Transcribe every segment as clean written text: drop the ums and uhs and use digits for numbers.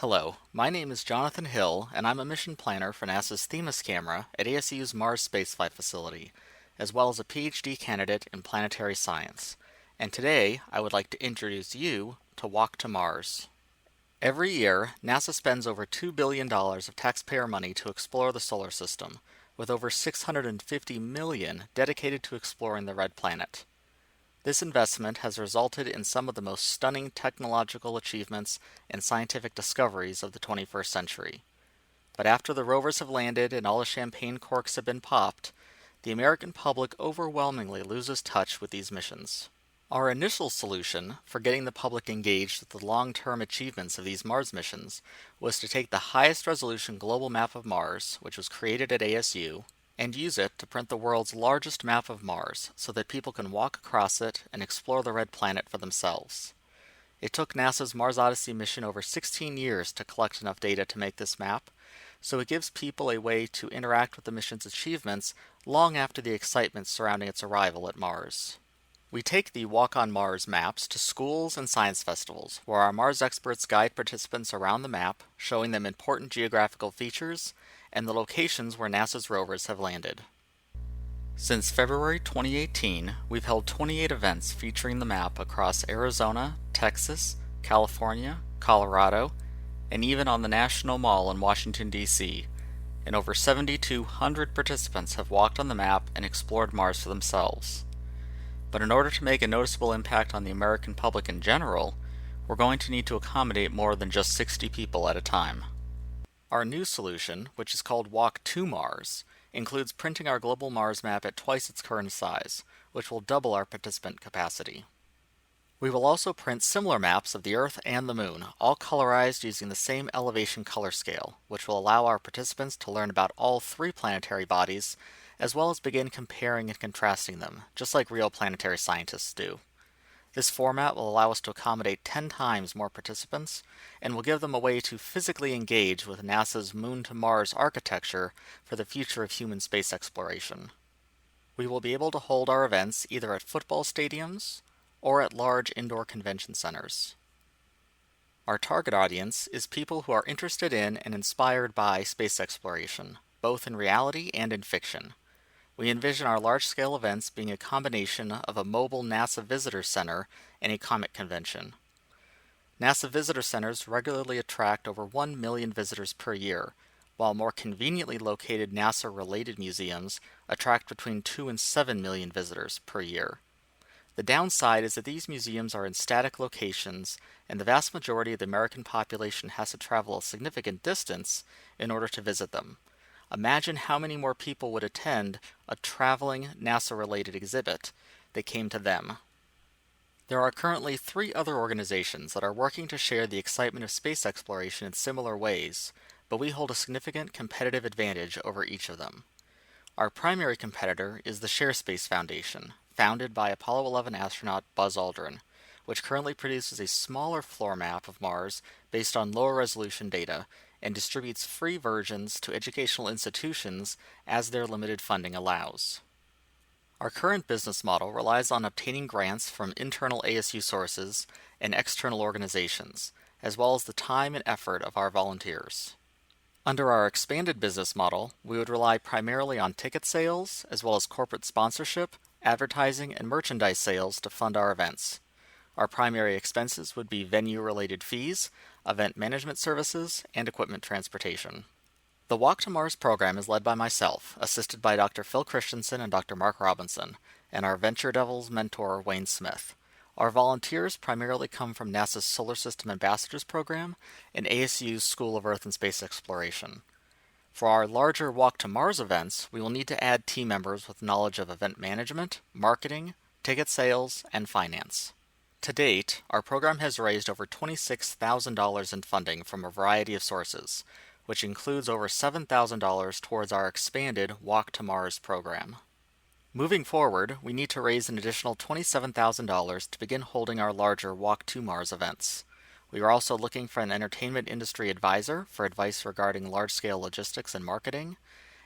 Hello, my name is Jonathan Hill, and I'm a mission planner for NASA's Themis camera at ASU's Mars Spaceflight Facility, as well as a PhD candidate in planetary science. And today, I would like to introduce you to Walk to Mars. Every year, NASA spends over $2 billion of taxpayer money to explore the solar system, with over $650 million dedicated to exploring the red planet. This investment has resulted in some of the most stunning technological achievements and scientific discoveries of the 21st century. But after the rovers have landed and all the champagne corks have been popped, the American public overwhelmingly loses touch with these missions. Our initial solution for getting the public engaged with the long-term achievements of these Mars missions was to take the highest resolution global map of Mars, which was created at ASU, and use it to print the world's largest map of Mars so that people can walk across it and explore the red planet for themselves. It took NASA's Mars Odyssey mission over 16 years to collect enough data to make this map, so it gives people a way to interact with the mission's achievements long after the excitement surrounding its arrival at Mars. We take the Walk on Mars maps to schools and science festivals, where our Mars experts guide participants around the map, showing them important geographical features and the locations where NASA's rovers have landed. Since February 2018, we've held 28 events featuring the map across Arizona, Texas, California, Colorado, and even on the National Mall in Washington, D.C., and over 7,200 participants have walked on the map and explored Mars for themselves. But in order to make a noticeable impact on the American public in general, we're going to need to accommodate more than just 60 people at a time. Our new solution, which is called Walk to Mars, includes printing our global Mars map at twice its current size, which will double our participant capacity. We will also print similar maps of the Earth and the Moon, all colorized using the same elevation color scale, which will allow our participants to learn about all three planetary bodies, as well as begin comparing and contrasting them, just like real planetary scientists do. This format will allow us to accommodate 10 times more participants, and will give them a way to physically engage with NASA's Moon to Mars architecture for the future of human space exploration. We will be able to hold our events either at football stadiums or at large indoor convention centers. Our target audience is people who are interested in and inspired by space exploration, both in reality and in fiction. We envision our large-scale events being a combination of a mobile NASA visitor center and a comic convention. NASA visitor centers regularly attract over 1 million visitors per year, while more conveniently located NASA-related museums attract between 2 and 7 million visitors per year. The downside is that these museums are in static locations, and the vast majority of the American population has to travel a significant distance in order to visit them. Imagine how many more people would attend a traveling NASA-related exhibit that came to them. There are currently 3 other organizations that are working to share the excitement of space exploration in similar ways, but we hold a significant competitive advantage over each of them. Our primary competitor is the ShareSpace Foundation, founded by Apollo 11 astronaut Buzz Aldrin, which currently produces a smaller floor map of Mars based on lower resolution data and distributes free versions to educational institutions as their limited funding allows. Our current business model relies on obtaining grants from internal ASU sources and external organizations, as well as the time and effort of our volunteers. Under our expanded business model, we would rely primarily on ticket sales, as well as corporate sponsorship, advertising, and merchandise sales to fund our events. Our primary expenses would be venue-related fees, event management services, and equipment transportation. The Walk to Mars program is led by myself, assisted by Dr. Phil Christensen and Dr. Mark Robinson, and our Venture Devils mentor, Wayne Smith. Our volunteers primarily come from NASA's Solar System Ambassadors program and ASU's School of Earth and Space Exploration. For our larger Walk to Mars events, we will need to add team members with knowledge of event management, marketing, ticket sales, and finance. To date, our program has raised over $26,000 in funding from a variety of sources, which includes over $7,000 towards our expanded Walk to Mars program. Moving forward, we need to raise an additional $27,000 to begin holding our larger Walk to Mars events. We are also looking for an entertainment industry advisor for advice regarding large-scale logistics and marketing.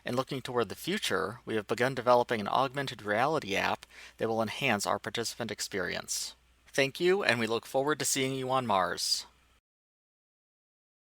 And looking toward the future, we have begun developing an augmented reality app that will enhance our participant experience. Thank you, and we look forward to seeing you on Mars.